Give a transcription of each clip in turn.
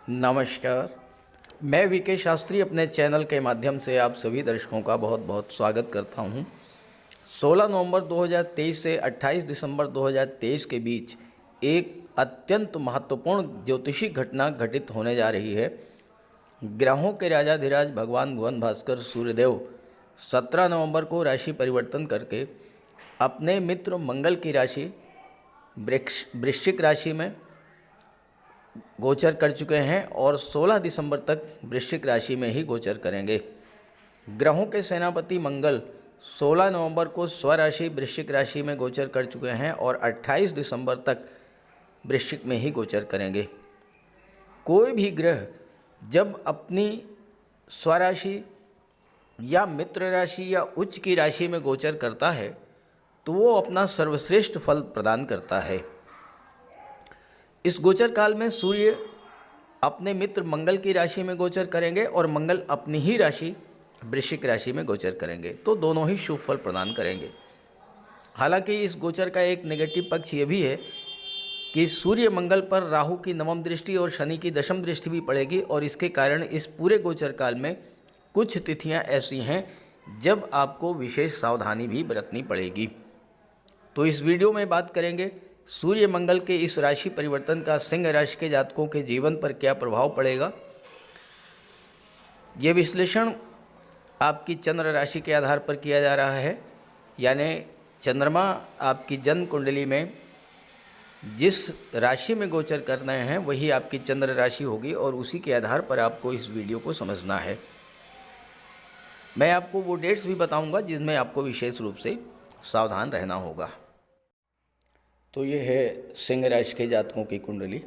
नमस्कार। मैं वीके शास्त्री अपने चैनल के माध्यम से आप सभी दर्शकों का बहुत बहुत स्वागत करता हूं। 16 नवंबर 2023 से 28 दिसंबर 2023 के बीच एक अत्यंत महत्वपूर्ण ज्योतिषी घटना घटित होने जा रही है। ग्रहों के राजाधिराज भगवान भुवन भास्कर सूर्यदेव 17 नवंबर को राशि परिवर्तन करके अपने मित्र मंगल की राशि वृश्चिक राशि में गोचर कर चुके हैं और 16 दिसंबर तक वृश्चिक राशि में ही गोचर करेंगे। ग्रहों के सेनापति मंगल 16 नवंबर को स्वराशि वृश्चिक राशि में गोचर कर चुके हैं और 28 दिसंबर तक वृश्चिक में ही गोचर करेंगे। कोई भी ग्रह जब अपनी स्वराशि या मित्र राशि या उच्च की राशि में गोचर करता है तो वो अपना सर्वश्रेष्ठ फल प्रदान करता है। इस गोचर काल में सूर्य अपने मित्र मंगल की राशि में गोचर करेंगे और मंगल अपनी ही राशि वृश्चिक राशि में गोचर करेंगे, तो दोनों ही शुभ फल प्रदान करेंगे। हालांकि इस गोचर का एक नेगेटिव पक्ष ये भी है कि सूर्य मंगल पर राहु की नवम दृष्टि और शनि की दशम दृष्टि भी पड़ेगी और इसके कारण इस पूरे गोचर काल में कुछ तिथियां ऐसी हैं जब आपको विशेष सावधानी भी बरतनी पड़ेगी। तो इस वीडियो में बात करेंगे सूर्य मंगल के इस राशि परिवर्तन का सिंह राशि के जातकों के जीवन पर क्या प्रभाव पड़ेगा। ये विश्लेषण आपकी चंद्र राशि के आधार पर किया जा रहा है, यानी चंद्रमा आपकी जन्म कुंडली में जिस राशि में गोचर कर रहे हैं वही आपकी चंद्र राशि होगी और उसी के आधार पर आपको इस वीडियो को समझना है। मैं आपको वो डेट्स भी बताऊंगा जिसमें आपको विशेष रूप से सावधान रहना होगा। तो ये है सिंह राशि के जातकों की कुंडली।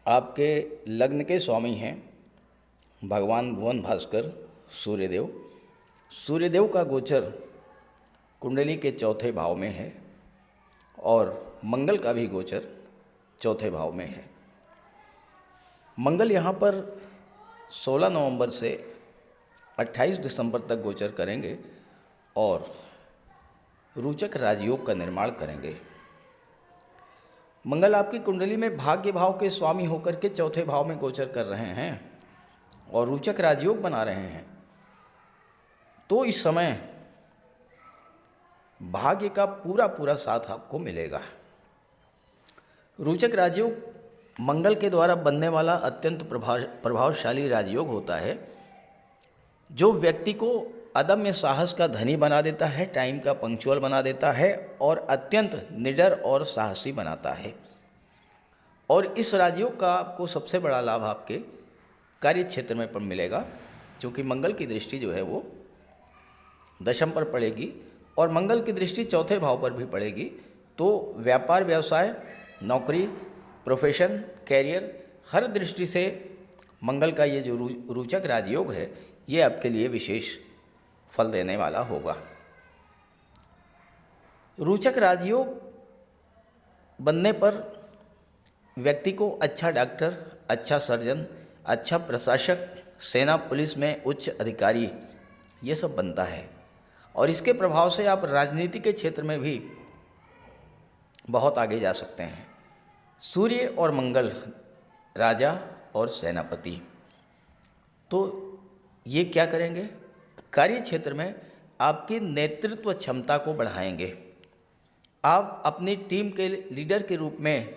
आपके लग्न के स्वामी हैं भगवान भुवन भास्कर सूर्यदेव। सूर्यदेव का गोचर कुंडली के चौथे भाव में है और मंगल का भी गोचर चौथे भाव में है। मंगल यहाँ पर 16 नवंबर से 28 दिसंबर तक गोचर करेंगे और रोचक राजयोग का निर्माण करेंगे। मंगल आपकी कुंडली में भाग्य भाव के स्वामी होकर के चौथे भाव में गोचर कर रहे हैं और रोचक राजयोग बना रहे हैं, तो इस समय भाग्य का पूरा पूरा साथ आपको मिलेगा। रोचक राजयोग मंगल के द्वारा बनने वाला अत्यंत प्रभावशाली राजयोग होता है जो व्यक्ति को अदम्य साहस का धनी बना देता है, टाइम का पंक्चुअल बना देता है और अत्यंत निडर और साहसी बनाता है। और इस राजयोग का आपको सबसे बड़ा लाभ आपके कार्य क्षेत्र में पर मिलेगा, क्योंकि मंगल की दृष्टि जो है वो दशम पर पड़ेगी और मंगल की दृष्टि चौथे भाव पर भी पड़ेगी। तो व्यापार, व्यवसाय, नौकरी, प्रोफेशन, कैरियर, हर दृष्टि से मंगल का ये जो रोचक राजयोग है ये आपके लिए विशेष फल देने वाला होगा। रोचक राजयोग बनने पर व्यक्ति को अच्छा डॉक्टर, अच्छा सर्जन, अच्छा प्रशासक, सेना पुलिस में उच्च अधिकारी ये सब बनता है और इसके प्रभाव से आप राजनीति के क्षेत्र में भी बहुत आगे जा सकते हैं। सूर्य और मंगल राजा और सेनापति, तो ये क्या करेंगे, कार्य क्षेत्र में आपकी नेतृत्व क्षमता को बढ़ाएंगे। आप अपनी टीम के लीडर के रूप में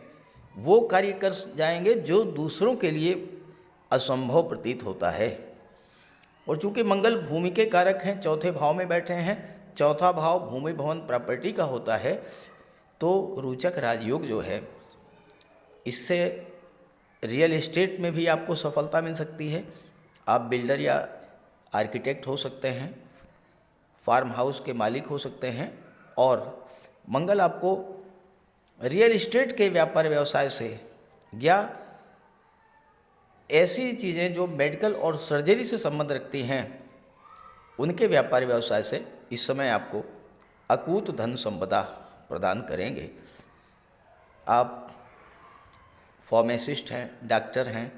वो कार्य कर जाएंगे जो दूसरों के लिए असंभव प्रतीत होता है। और चूंकि मंगल भूमि के कारक हैं, चौथे भाव में बैठे हैं, चौथा भाव भूमि भवन प्रॉपर्टी का होता है, तो रोचक राजयोग जो है इससे रियल एस्टेट में भी आपको सफलता मिल सकती है। आप बिल्डर या आर्किटेक्ट हो सकते हैं, फार्म हाउस के मालिक हो सकते हैं और मंगल आपको रियल एस्टेट के व्यापार व्यवसाय से या ऐसी चीज़ें जो मेडिकल और सर्जरी से संबंध रखती हैं उनके व्यापार व्यवसाय से इस समय आपको अकूत धन संपदा प्रदान करेंगे। आप फार्मासिस्ट हैं, डॉक्टर हैं,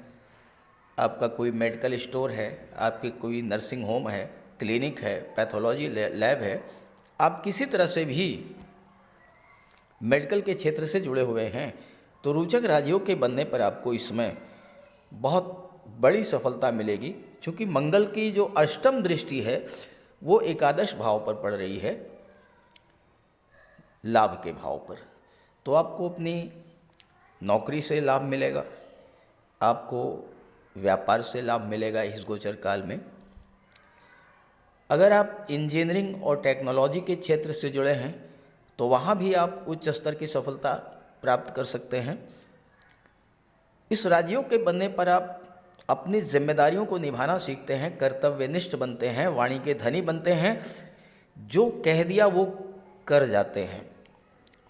आपका कोई मेडिकल स्टोर है, आपकी कोई नर्सिंग होम है, क्लिनिक है, पैथोलॉजी लैब है, आप किसी तरह से भी मेडिकल के क्षेत्र से जुड़े हुए हैं तो रोचक राजयोग के बनने पर आपको इसमें बहुत बड़ी सफलता मिलेगी, क्योंकि मंगल की जो अष्टम दृष्टि है वो एकादश भाव पर पड़ रही है, लाभ के भाव पर। तो आपको अपनी नौकरी से लाभ मिलेगा, आपको व्यापार से लाभ मिलेगा इस गोचर काल में। अगर आप इंजीनियरिंग और टेक्नोलॉजी के क्षेत्र से जुड़े हैं तो वहाँ भी आप उच्च स्तर की सफलता प्राप्त कर सकते हैं। इस राजयोग के बनने पर आप अपनी जिम्मेदारियों को निभाना सीखते हैं, कर्तव्यनिष्ठ बनते हैं, वाणी के धनी बनते हैं, जो कह दिया वो कर जाते हैं।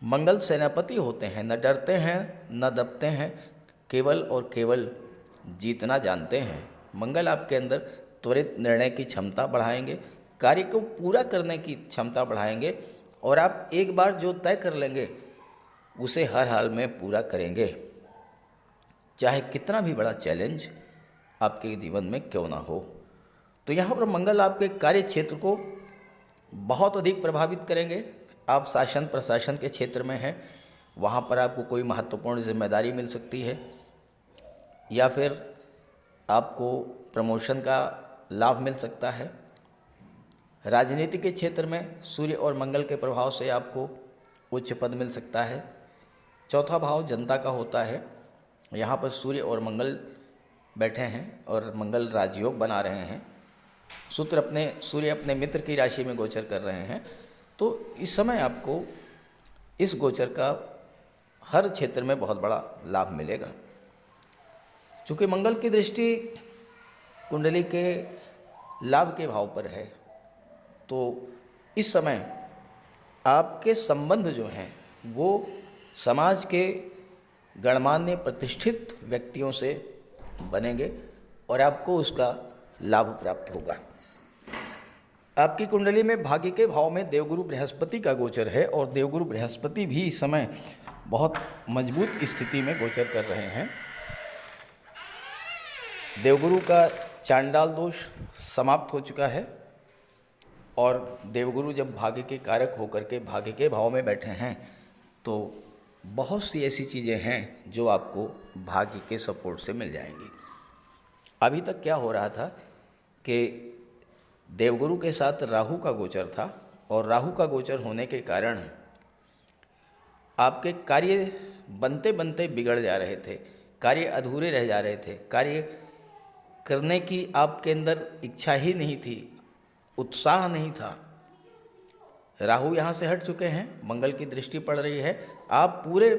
मंगल सेनापति होते हैं, न डरते हैं न दबते हैं, केवल और केवल जीतना जानते हैं। मंगल आपके अंदर त्वरित निर्णय की क्षमता बढ़ाएंगे, कार्य को पूरा करने की क्षमता बढ़ाएंगे, और आप एक बार जो तय कर लेंगे उसे हर हाल में पूरा करेंगे, चाहे कितना भी बड़ा चैलेंज आपके जीवन में क्यों ना हो। तो यहाँ पर मंगल आपके कार्य क्षेत्र को बहुत अधिक प्रभावित करेंगे। आप शासन प्रशासन के क्षेत्र में हैं, वहाँ पर आपको कोई महत्वपूर्ण जिम्मेदारी मिल सकती है, या फिर आपको प्रमोशन का लाभ मिल सकता है। राजनीति के क्षेत्र में सूर्य और मंगल के प्रभाव से आपको उच्च पद मिल सकता है। चौथा भाव जनता का होता है, यहाँ पर सूर्य और मंगल बैठे हैं और मंगल राजयोग बना रहे हैं। सूर्य अपने मित्र की राशि में गोचर कर रहे हैं। तो इस समय आपको इस गोचर का हर क्षेत्र में बहुत बड़ा लाभ मिलेगा। चूँकि मंगल की दृष्टि कुंडली के लाभ के भाव पर है, तो इस समय आपके संबंध जो हैं वो समाज के गणमान्य प्रतिष्ठित व्यक्तियों से बनेंगे और आपको उसका लाभ प्राप्त होगा। आपकी कुंडली में भाग्य के भाव में देवगुरु बृहस्पति का गोचर है, और देवगुरु बृहस्पति भी इस समय बहुत मजबूत स्थिति में गोचर कर रहे हैं। देवगुरु का चांडाल दोष समाप्त हो चुका है, और देवगुरु जब भाग्य के कारक होकर के भाग्य के भाव में बैठे हैं तो बहुत सी ऐसी चीज़ें हैं जो आपको भाग्य के सपोर्ट से मिल जाएंगी। अभी तक क्या हो रहा था कि देवगुरु के साथ राहु का गोचर था, और राहु का गोचर होने के कारण आपके कार्य बनते बनते बिगड़ जा रहे थे, कार्य अधूरे रह जा रहे थे, कार्य करने की आपके अंदर इच्छा ही नहीं थी, उत्साह नहीं था। राहु यहाँ से हट चुके हैं, मंगल की दृष्टि पड़ रही है, आप पूरे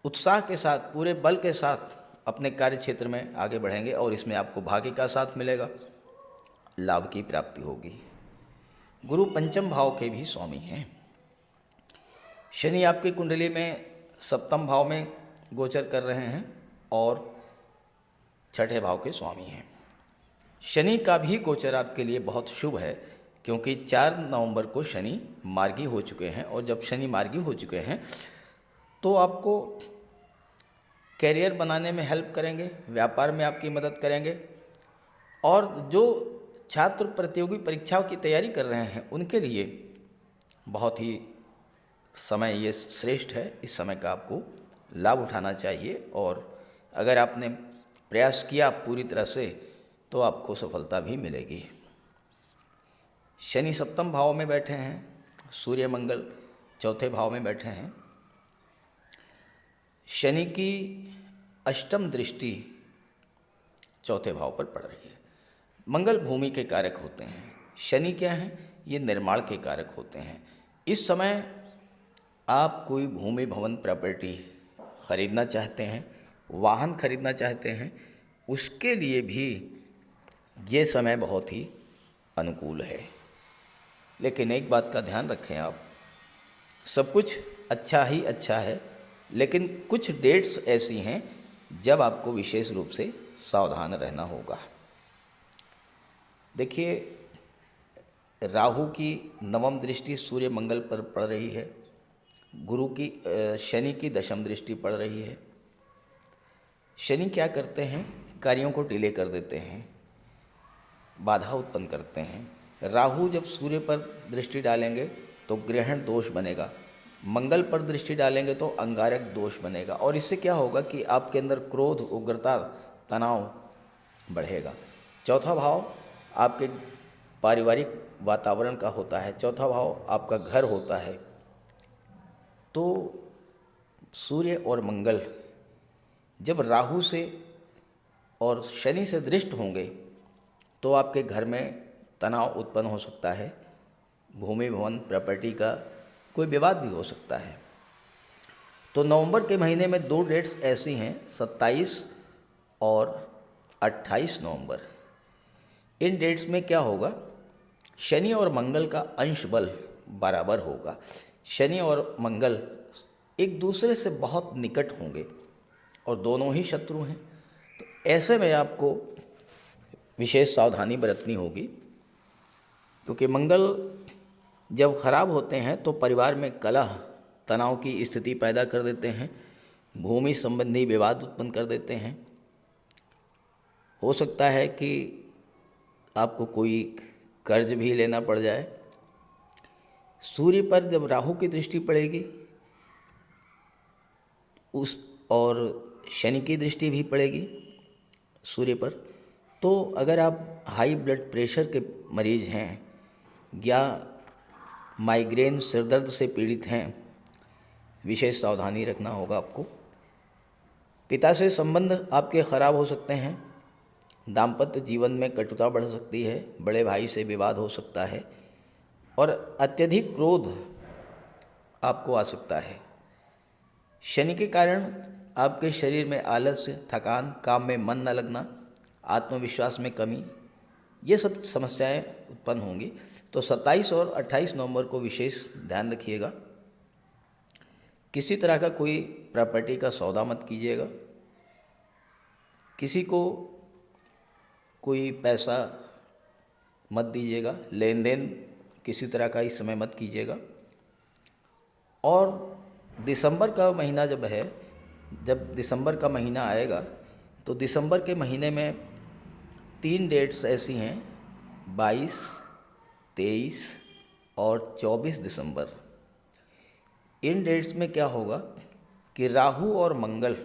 उत्साह के साथ, पूरे बल के साथ अपने कार्य क्षेत्र में आगे बढ़ेंगे, और इसमें आपको भाग्य का साथ मिलेगा, लाभ की प्राप्ति होगी। गुरु पंचम भाव के भी स्वामी हैं। शनि आपकी कुंडली में सप्तम भाव में गोचर कर रहे हैं और छठे भाव के स्वामी हैं। शनि का भी गोचर आपके लिए बहुत शुभ है, क्योंकि 4 नवंबर को शनि मार्गी हो चुके हैं, और जब शनि मार्गी हो चुके हैं तो आपको कैरियर बनाने में हेल्प करेंगे, व्यापार में आपकी मदद करेंगे, और जो छात्र प्रतियोगी परीक्षाओं की तैयारी कर रहे हैं उनके लिए बहुत ही समय ये श्रेष्ठ है। इस समय का आपको लाभ उठाना चाहिए, और अगर आपने प्रयास किया पूरी तरह से तो आपको सफलता भी मिलेगी। शनि सप्तम भाव में बैठे हैं, सूर्य मंगल चौथे भाव में बैठे हैं। शनि की अष्टम दृष्टि चौथे भाव पर पड़ रही है। मंगल भूमि के कारक होते हैं, शनि क्या हैं, ये निर्माण के कारक होते हैं। इस समय आप कोई भूमि भवन प्रॉपर्टी खरीदना चाहते हैं, वाहन खरीदना चाहते हैं, उसके लिए भी ये समय बहुत ही अनुकूल है। लेकिन एक बात का ध्यान रखें आप, सब कुछ अच्छा ही अच्छा है, लेकिन कुछ डेट्स ऐसी हैं जब आपको विशेष रूप से सावधान रहना होगा। देखिए, राहु की नवम दृष्टि सूर्य मंगल पर पड़ रही है, शनि की दशम दृष्टि पड़ रही है। शनि क्या करते हैं, कार्यों को डिले कर देते हैं, बाधा उत्पन्न करते हैं। राहु जब सूर्य पर दृष्टि डालेंगे तो ग्रहण दोष बनेगा, मंगल पर दृष्टि डालेंगे तो अंगारक दोष बनेगा, और इससे क्या होगा कि आपके अंदर क्रोध, उग्रता, तनाव बढ़ेगा। चौथा भाव आपके पारिवारिक वातावरण का होता है, चौथा भाव आपका घर होता है। तो सूर्य और मंगल जब राहु से और शनि से दृष्ट होंगे तो आपके घर में तनाव उत्पन्न हो सकता है, भूमि भवन प्रॉपर्टी का कोई विवाद भी हो सकता है। तो नवंबर के महीने में 2 डेट्स ऐसी हैं, 27 और 28 नवंबर। इन डेट्स में क्या होगा, शनि और मंगल का अंश बल बराबर होगा। शनि और मंगल एक दूसरे से बहुत निकट होंगे और दोनों ही शत्रु हैं। तो ऐसे में आपको विशेष सावधानी बरतनी होगी, क्योंकि मंगल जब खराब होते हैं तो परिवार में कलह तनाव की स्थिति पैदा कर देते हैं, भूमि संबंधी विवाद उत्पन्न कर देते हैं। हो सकता है कि आपको कोई कर्ज भी लेना पड़ जाए। सूर्य पर जब राहु की दृष्टि पड़ेगी उस और शनि की दृष्टि भी पड़ेगी सूर्य पर, तो अगर आप हाई ब्लड प्रेशर के मरीज हैं या माइग्रेन सिरदर्द से पीड़ित हैं, विशेष सावधानी रखना होगा आपको। पिता से संबंध आपके खराब हो सकते हैं, दाम्पत्य जीवन में कटुता बढ़ सकती है, बड़े भाई से विवाद हो सकता है और अत्यधिक क्रोध आपको आ सकता है। शनि के कारण आपके शरीर में आलस्य, थकान, काम में मन न लगना, आत्मविश्वास में कमी, ये सब समस्याएं उत्पन्न होंगी। तो 27 और 28 नवंबर को विशेष ध्यान रखिएगा। किसी तरह का कोई प्रॉपर्टी का सौदा मत कीजिएगा, किसी को कोई पैसा मत दीजिएगा, लेन देन किसी तरह का इस समय मत कीजिएगा। और दिसंबर का महीना जब है, जब दिसंबर का महीना आएगा तो दिसंबर के महीने में 3 डेट्स ऐसी हैं, 22, 23 और 24 दिसंबर। इन डेट्स में क्या होगा कि राहु और मंगल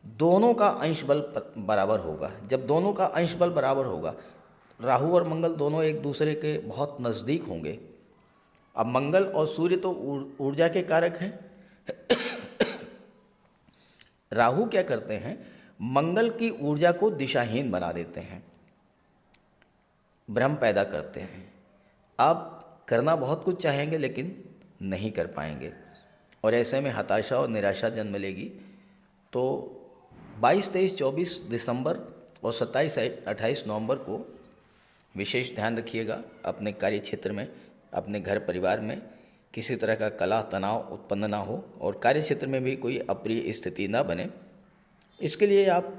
दोनों का अंश बल बराबर होगा। जब दोनों का अंश बल बराबर होगा, राहु और मंगल दोनों एक दूसरे के बहुत नज़दीक होंगे। अब मंगल और सूर्य तो ऊर्जा के कारक हैं। राहु क्या करते हैं, मंगल की ऊर्जा को दिशाहीन बना देते हैं, भ्रम पैदा करते हैं। आप करना बहुत कुछ चाहेंगे लेकिन नहीं कर पाएंगे और ऐसे में हताशा और निराशा जन्म लेगी। तो 22, 23, 24 दिसंबर और 27, 28 नवंबर को विशेष ध्यान रखिएगा। अपने कार्य क्षेत्र में, अपने घर परिवार में किसी तरह का कलह तनाव उत्पन्न ना हो और कार्य क्षेत्र में भी कोई अप्रिय स्थिति ना बने। इसके लिए आप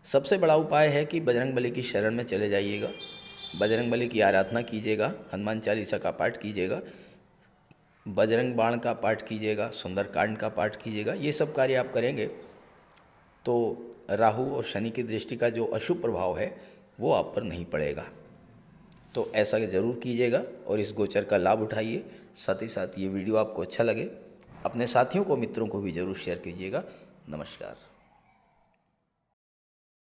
सबसे बड़ा उपाय है कि बजरंगबली की शरण में चले जाइएगा, बजरंगबली की आराधना कीजिएगा, हनुमान चालीसा का पाठ कीजिएगा, बजरंग बाण का पाठ कीजिएगा, सुंदरकांड का पाठ कीजिएगा। ये सब कार्य आप करेंगे तो राहु और शनि की दृष्टि का जो अशुभ प्रभाव है वो आप पर नहीं पड़ेगा। तो ऐसा ज़रूर कीजिएगा और इस गोचर का लाभ उठाइए। साथ ही साथ ये वीडियो आपको अच्छा लगे अपने साथियों को, मित्रों को भी ज़रूर शेयर कीजिएगा। नमस्कार।